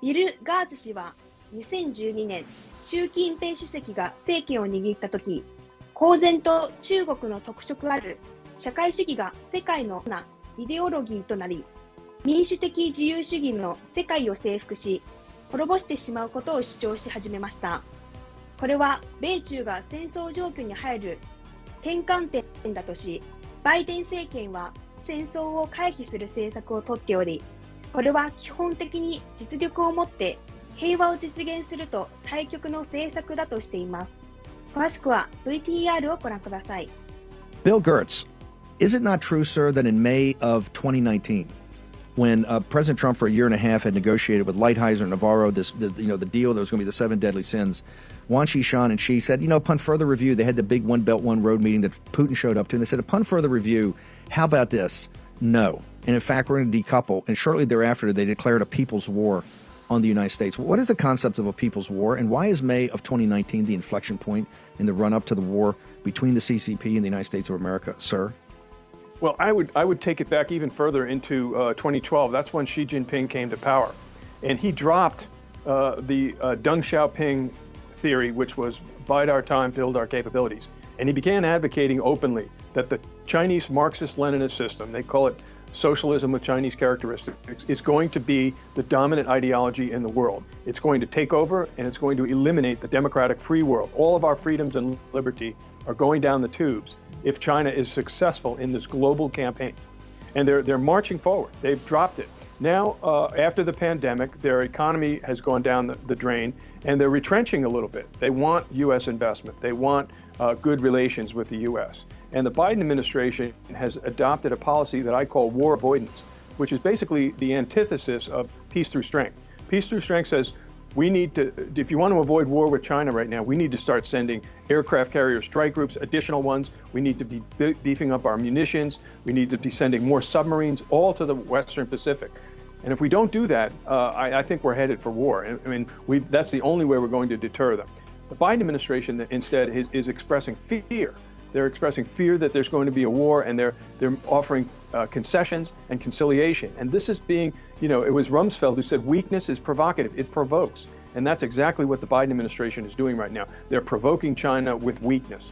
ビル・ガーツ氏は2012年、習近平主席が政権を握ったとき、公然と中国の特色ある社会主義が世界の主なイデオロギーとなり、民主的自由主義の世界を征服し、滅ぼしてしまうことを主張し始めました。これは米中が戦争状況に入る転換点だとし、バイデン政権は戦争を回避する政策をとっており、これは基本的に実力を持って平和を実現すると対極の政策だとしています。詳しくは VTR をご覧ください。Bill Gertz, is it not true, sir, that in May of 2019, when President Trump for a year and a half had negotiated with Lighthizer and Navarro the deal that was going to be the 7 deadly sins, Wang Qishan and Xi said, upon further review, they had the big One Belt, One Road meeting that Putin showed up to, and they said, upon further review, how about this? No. And in fact, we're going to decouple. And shortly thereafter, they declared a people's war on the United States. What is the concept of a people's war, and why is May of 2019 the inflection point in the run-up to the war between the CCP and the United States of America, sir? Well, I would take it back even further into 2012. That's when Xi Jinping came to power. And he dropped the Deng Xiaoping theory, which was bide our time, build our capabilities. And he began advocating openly that the Chinese Marxist-Leninist system, they call it socialism with Chinese characteristics, is going to be the dominant ideology in the world. It's going to take over, and it's going to eliminate the democratic free world. All of our freedoms and liberty are going down the tubes if China is successful in this global campaign. And they're marching forward. They've dropped it. Now, after the pandemic, their economy has gone down the drain, and they're retrenching a little bit. They want U.S. investment. They want good relations with the U.S. And the Biden administration has adopted a policy that I call war avoidance, which is basically the antithesis of peace through strength. Peace through strength says we need to, if you want to avoid war with China right now, we need to start sending aircraft carrier strike groups, additional ones. We need to be beefing up our munitions. We need to be sending more submarines, all to the Western Pacific. And if we don't do that, I think we're headed for war. I mean, that's the only way we're going to deter them. The Biden administration instead is expressing fear. They're expressing fear that there's going to be a war, and they're offering concessions and conciliation. And this is being, it was Rumsfeld who said weakness is provocative, it provokes. And that's exactly what the Biden administration is doing right now. They're provoking China with weakness.